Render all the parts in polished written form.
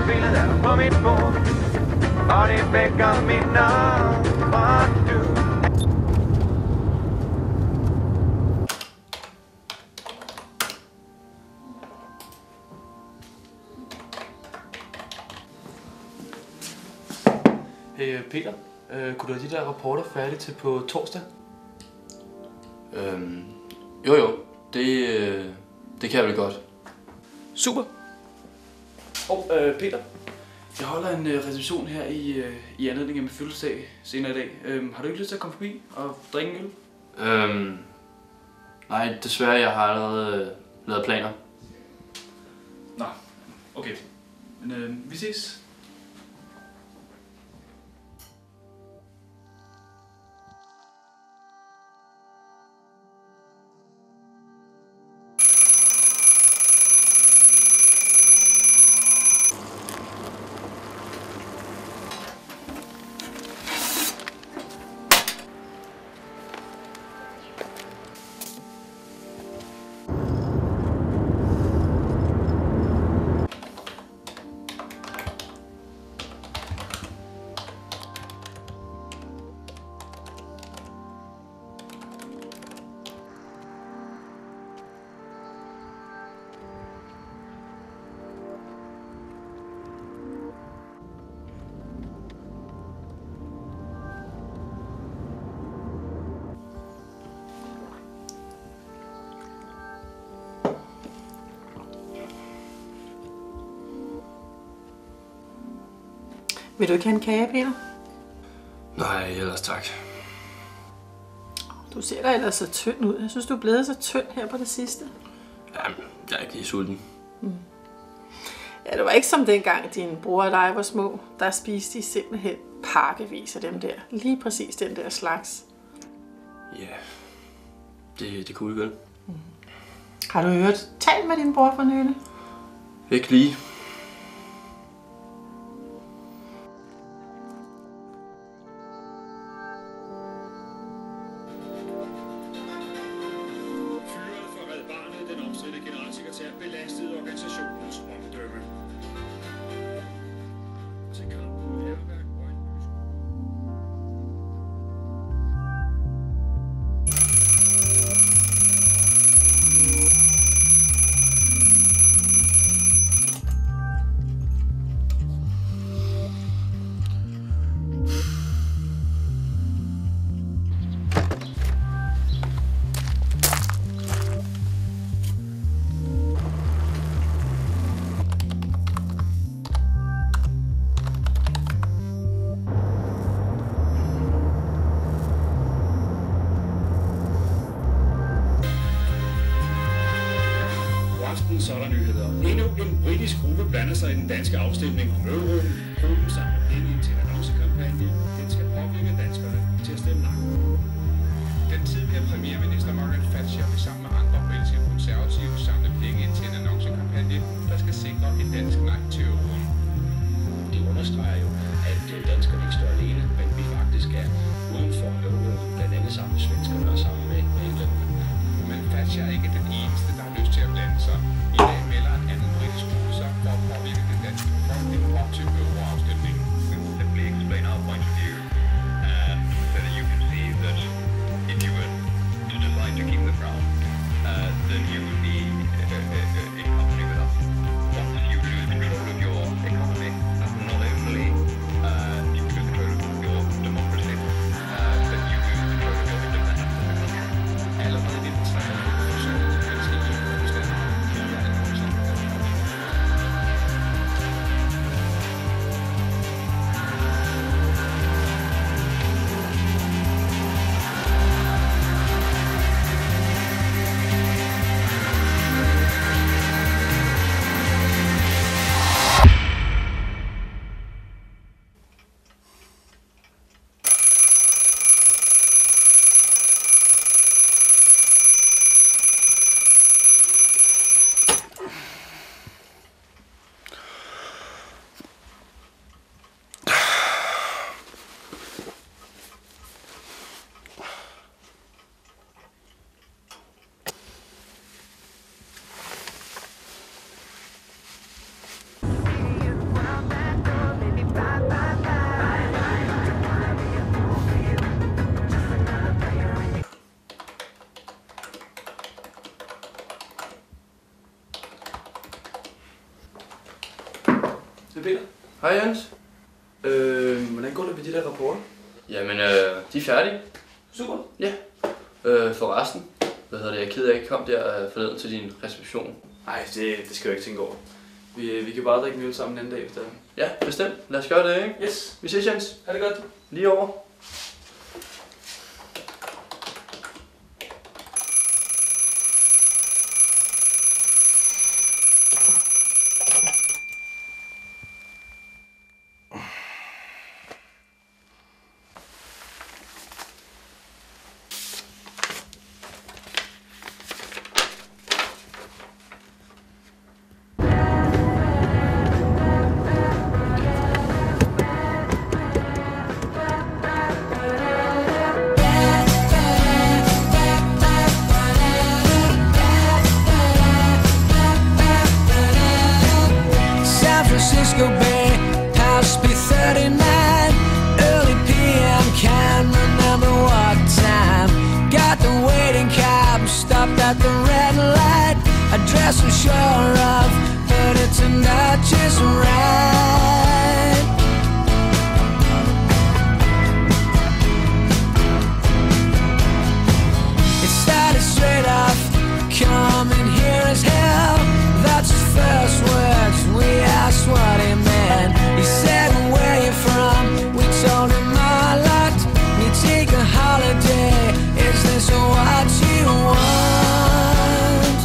bilen der på mit bord, og det vækker mit navn fra du. Hey Peter, kunne du have de der rapporter færdige til på torsdag? Jo, det kan jeg vel godt. Super! Peter, jeg holder en reception her i anledning af min fødselsdag senere i dag. Har du ikke lyst til at komme forbi og drikke en øl? Nej, desværre, jeg har allerede lavet planer. Nå, okay. Men vi ses. Vil du ikke have en kage, Peter? Nej, ellers tak. Du ser da ellers så tynd ud. Jeg synes, du er blevet så tynd her på det sidste. Jamen, jeg er ikke lige sulten. Ja, det var ikke som dengang, din bror og dig var små. Der spiste de simpelthen pakkevis af dem der. Lige præcis den der slags. Ja, det kunne vi vel. Har du hørt talt med din bror for nylig? Ikke lige. Den omstridte generalsekretær belastede organisationens omdømme. Til kamp mod hærværk og en Så er der nyheder. Endnu en britisk gruppe blander sig i den danske afstemning om euroen. Gruppen samler penge ind til en annoncekampagne. Den skal påvirke danskerne til at stemme nej. Den tidligere premierminister Margaret Thatcher vil sammen med andre britiske konservative samle penge ind til en annoncekampagne, der skal sikre et dansk nej til euroen. Det understreger jo, at danskerne ikke står alene, men vi faktisk er uden for euroen, blandt andet sammen med svenskerne og sammen med England. Men Thatcher er ikke den eneste, der har lyst til at blande sig. I dag melder en anden britisk gruppe sig for at påvirke den danske befolkning op til euroafstemningen. Let me explain our point of view, so that you can see that if you were to decide to keep the crown, then you would be in company with us. Once you lose control of your economy, not only you lose control of your democracy, but you lose control of your independence. Peter. Hej Jens. Hvordan går det med de der rapporter? Jamen, de er færdige. Super. Ja. Forresten, jeg er ked af, at jeg ikke kom der forleden til din reception. Nej, det skal jeg ikke tænke over. Vi kan bare drikke en øl sammen en anden dag efter. Ja, bestemt. Lad os gøre det, ikke? Yes. Vi ses, Jens. Ha' det godt. Lige over. Francisco Bay, House B39, early PM, can't remember what time. Got the waiting cab, stopped at the red light. Address I'm sure of, but it turned out just right. It started straight off, coming here as hell. That's his first words, we asked what he meant. He said, where you from? We told him a lot. We take a holiday, is this what you want?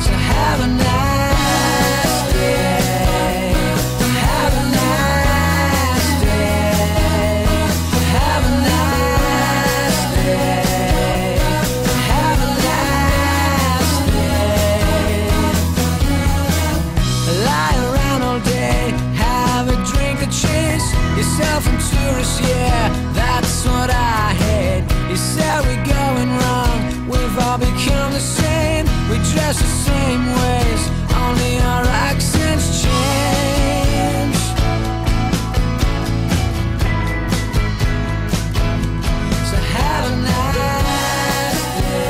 So have a nice day. Have a nice day. Have a nice day. Have a nice day. Lie around all day, have a drink or chase yourself from tourists, yeah, that's what I hate. You said we're going wrong, we've all become the same. We dress the same ways, only our accents change. So have a nice day.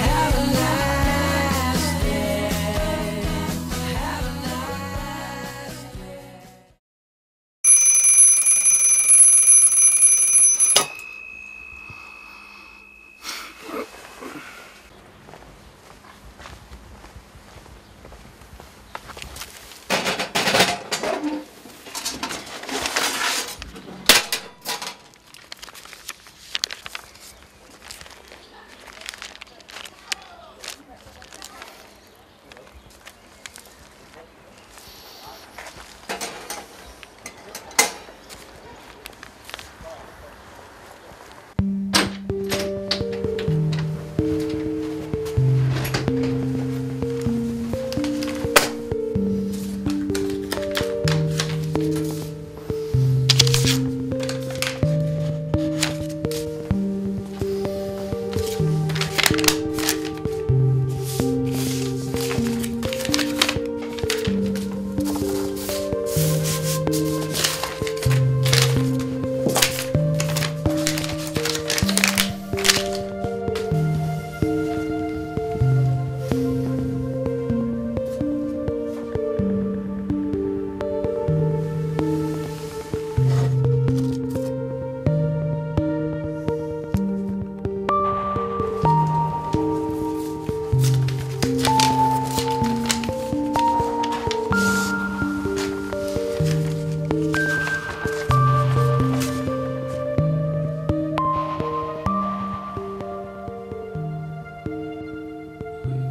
Have a nice day. Have a nice day.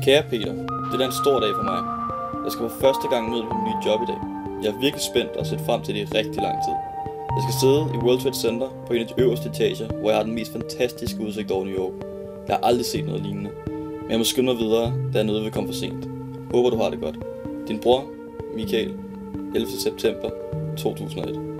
Kære Peter, det er en stor dag for mig. Jeg skal for første gang møde på mit nye job i dag. Jeg er virkelig spændt og set frem til det i rigtig lang tid. Jeg skal sidde i World Trade Center på en af de øverste etager, hvor jeg har den mest fantastiske udsigt over New York. Jeg har aldrig set noget lignende. Men jeg må skynde mig videre, da jeg nødt vil komme for sent. Håber du har det godt. Din bror, Michael, 11. september 2001.